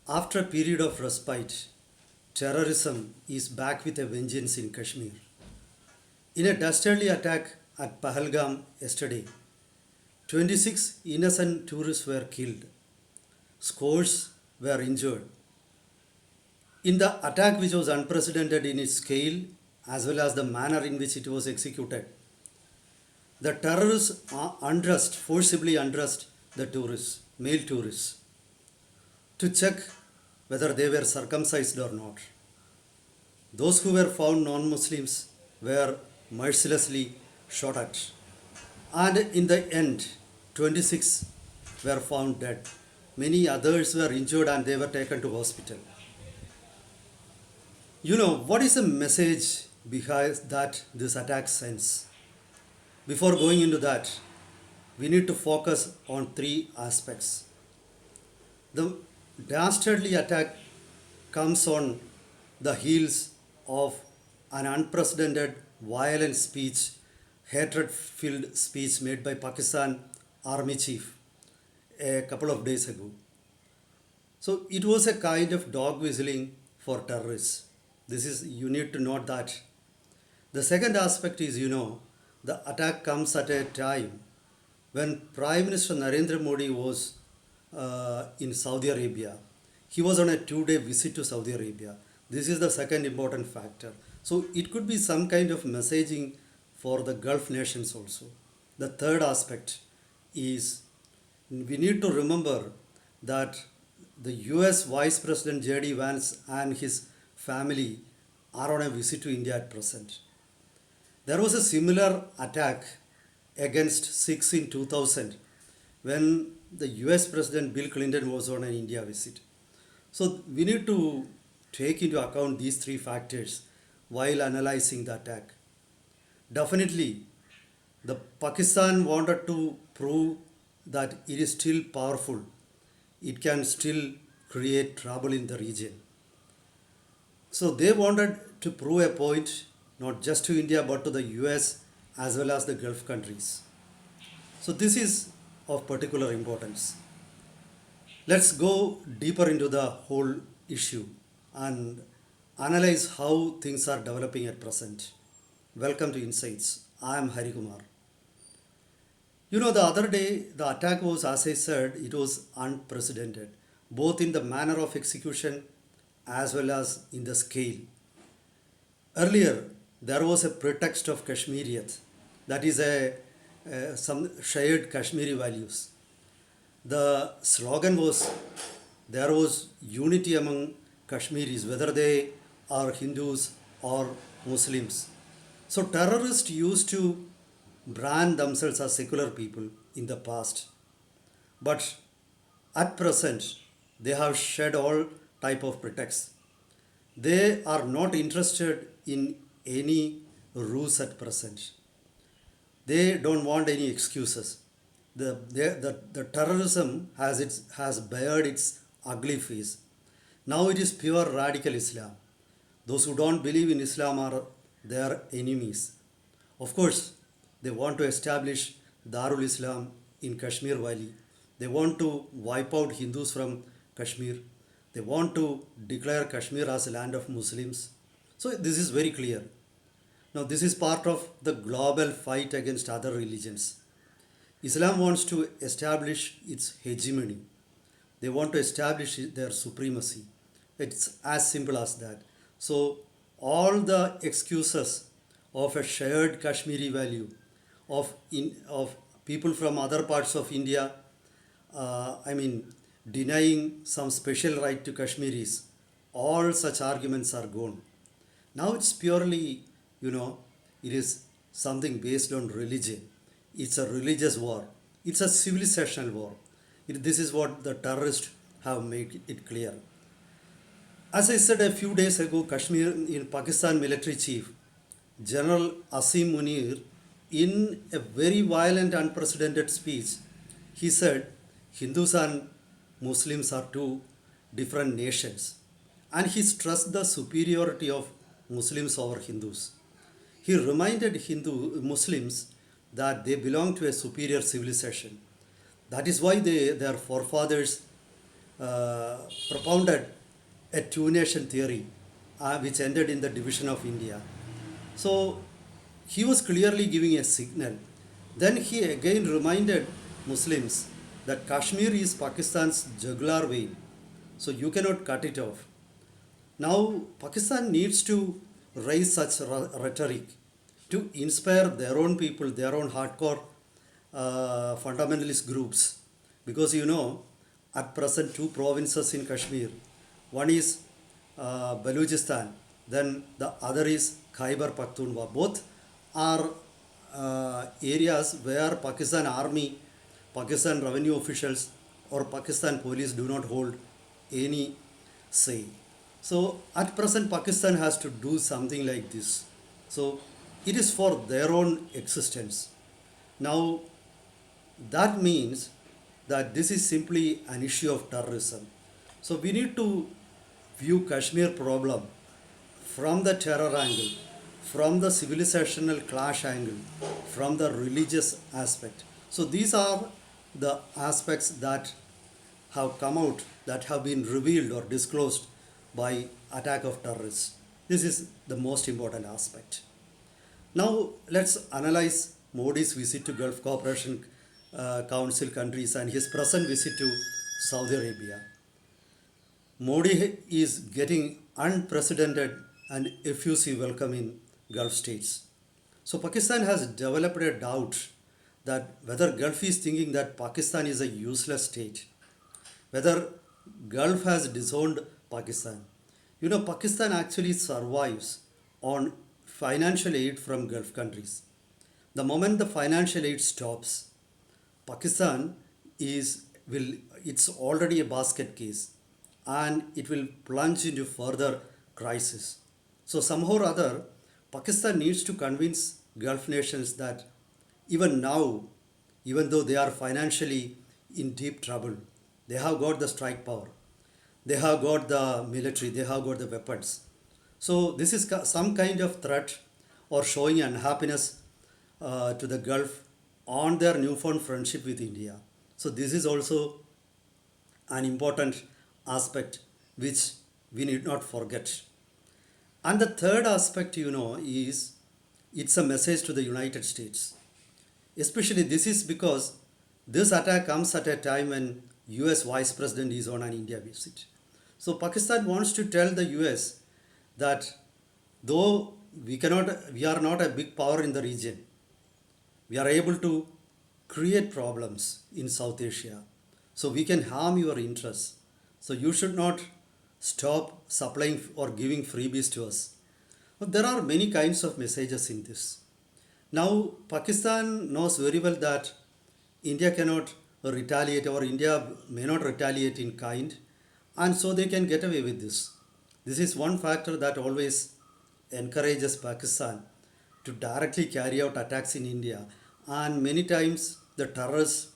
After a period of respite, terrorism is back with a vengeance in Kashmir. In a dastardly attack at Pahalgam yesterday, 26 innocent tourists were killed. Scores were injured. In the attack, which was unprecedented in its scale as well as the manner in which it was executed, the terrorists forcibly undressed the tourists, male tourists, to check whether they were circumcised or not. Those who were found non Muslims were mercilessly shot at. And in the end, 26 were found dead. Many others were injured and they were taken to hospital. What is the message behind that this attack sends? Before going into that, we need to focus on three aspects. The dastardly attack comes on the heels of an unprecedented violent speech, hatred filled speech made by Pakistan army chief a couple of days ago. So it was a kind of dog whistling for terrorists. You need to note that. The second aspect is, the attack comes at a time when Prime Minister Narendra Modi was in Saudi Arabia. He was on a 2-day visit to Saudi Arabia. This is the second important factor. So it could be some kind of messaging for the Gulf nations also. The third aspect is we need to remember that the US Vice President J.D. Vance and his family are on a visit to India at present. There was a similar attack against Sikhs in 2000 when the US President Bill Clinton was on an India visit. So we need to take into account these three factors while analyzing the attack. Definitely, the Pakistan wanted to prove that it is still powerful. It can still create trouble in the region. So they wanted to prove a point not just to India but to the US as well as the Gulf countries. So this is of particular importance. Let's go deeper into the whole issue and analyze how things are developing at present. Welcome to Insights. I am Hari Kumar. The other day, the attack was, as I said, it was unprecedented, both in the manner of execution as well as in the scale. Earlier, there was a pretext of Kashmiriyat, that is some shared Kashmiri values. The slogan was there was unity among Kashmiris, whether they are Hindus or Muslims. So terrorists used to brand themselves as secular people in the past. But at present, they have shed all type of pretexts. They are not interested in any rules at present. They don't want any excuses. The terrorism has bared its ugly face. Now it is pure radical Islam. Those who don't believe in Islam are their enemies. Of course, they want to establish Darul Islam in Kashmir Valley. They want to wipe out Hindus from Kashmir. They want to declare Kashmir as a land of Muslims. So this is very clear. Now this is part of the global fight against other religions. Islam wants to establish its hegemony. They want to establish their supremacy. It's as simple as that. So all the excuses of a shared Kashmiri value, of people from other parts of India, denying some special right to Kashmiris, all such arguments are gone. Now it's purely, it is something based on religion. It's a religious war. It's a civilizational war. This is what the terrorists have made it clear. As I said a few days ago, Kashmir in Pakistan military chief, General Asim Munir, in a very violent, unprecedented speech, he said Hindus and Muslims are two different nations. And he stressed the superiority of Muslims over Hindus. He reminded Muslims that they belong to a superior civilization. That is why their forefathers uh, propounded a two nation theory which ended in the division of India. So he was clearly giving a signal. Then he again reminded Muslims that Kashmir is Pakistan's jugular vein, so you cannot cut it off. Now, Pakistan needs to raise such rhetoric to inspire their own people, their own hardcore fundamentalist groups. Because at present, two provinces in Kashmir, one is Balochistan, then the other is Khyber Pakhtunkhwa. Both are areas where Pakistan army, Pakistan revenue officials, or Pakistan police do not hold any say. So at present, Pakistan has to do something like this. So it is for their own existence. Now, that means that this is simply an issue of terrorism. So we need to view Kashmir problem from the terror angle, from the civilizational clash angle, from the religious aspect. So these are the aspects that have come out, that have been revealed or disclosed by attack of terrorists. This is the most important aspect. Now let's analyze Modi's visit to Gulf Cooperation Council countries and his present visit to Saudi Arabia. Modi is getting unprecedented and effusive welcome in Gulf states. So Pakistan has developed a doubt that whether Gulf is thinking that Pakistan is a useless state, whether Gulf has disowned Pakistan. Pakistan actually survives on financial aid from Gulf countries. The moment the financial aid stops, Pakistan it's already a basket case and it will plunge into further crisis. So somehow or other, Pakistan needs to convince Gulf nations that even now, even though they are financially in deep trouble, they have got the strike power, they have got the military, they have got the weapons. So this is some kind of threat or showing unhappiness to the Gulf on their newfound friendship with India. So this is also an important aspect which we need not forget. And the third aspect, is it's a message to the United States. Especially this is because this attack comes at a time when US Vice President is on an India visit. So Pakistan wants to tell the US that though we are not a big power in the region, we are able to create problems in South Asia. So we can harm your interests. So you should not stop supplying or giving freebies to us. But there are many kinds of messages in this. Now, Pakistan knows very well that India cannot retaliate or India may not retaliate in kind, and so they can get away with this. This is one factor that always encourages Pakistan to directly carry out attacks in India, and many times the terrorists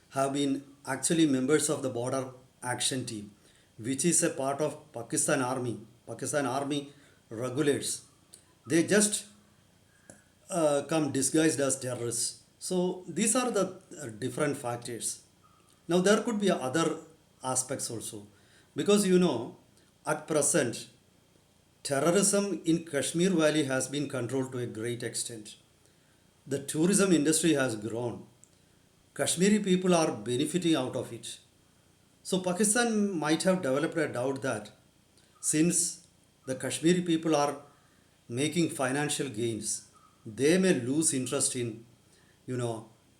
have been actually members of the border action team, which is a part of Pakistan army. Pakistan army regulates. They just come disguised as terrorists. So these are the different factors. Now there could be other aspects also, because at present terrorism in Kashmir Valley has been controlled to a great extent. The tourism industry has grown. Kashmiri people are benefiting out of it. So Pakistan might have developed a doubt that since the Kashmiri people are making financial gains, they may lose interest in,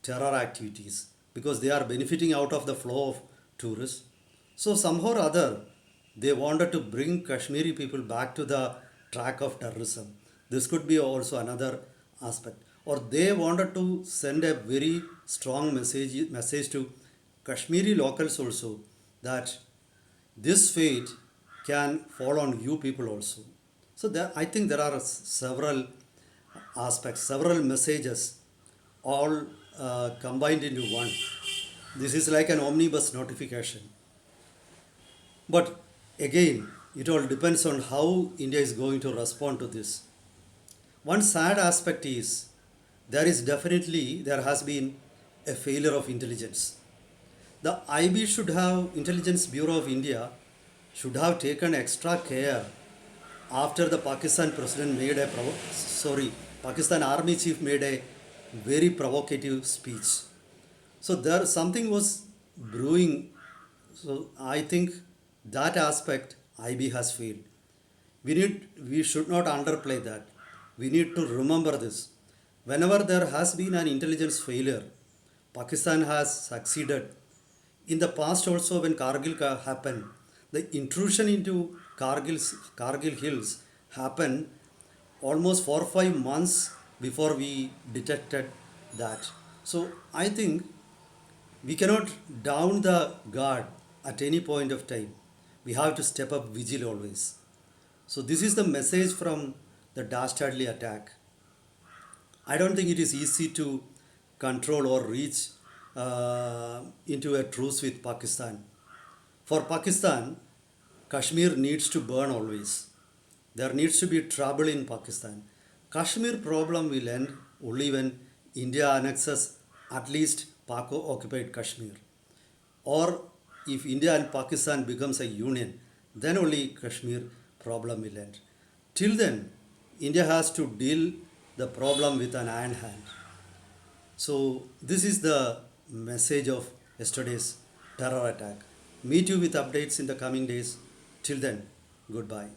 terror activities because they are benefiting out of the flow of tourists. So somehow or other, they wanted to bring Kashmiri people back to the track of terrorism. This could be also another aspect. Or they wanted to send a very strong message to Kashmiri locals also that this fate can fall on you people also. So I think there are several aspects, several messages, all combined into one. This is like an omnibus notification. But again, it all depends on how India is going to respond to this. One sad aspect is there has been a failure of intelligence. The IB should have, Intelligence Bureau of India, should have taken extra care after the Pakistan president made a, Pakistan army chief made a very provocative speech. So there something was brewing. So I think that aspect IB has failed. We should not underplay that. We need to remember this. Whenever there has been an intelligence failure, Pakistan has succeeded. In the past also when happened, the intrusion into Kargil hills happened almost 4 or 5 months before we detected that. So I think we cannot down the guard at any point of time. We have to step up vigil always. So this is the message from the dastardly attack. I don't think it is easy to control or reach into a truce with Pakistan. For Pakistan, Kashmir needs to burn always. There needs to be trouble in Pakistan. Kashmir problem will end only when India annexes at least Pak occupied Kashmir. Or if India and Pakistan becomes a union, then only Kashmir problem will end. Till then, India has to deal the problem with an iron hand. So this is the message of yesterday's terror attack. Meet you with updates in the coming days. Till then, goodbye.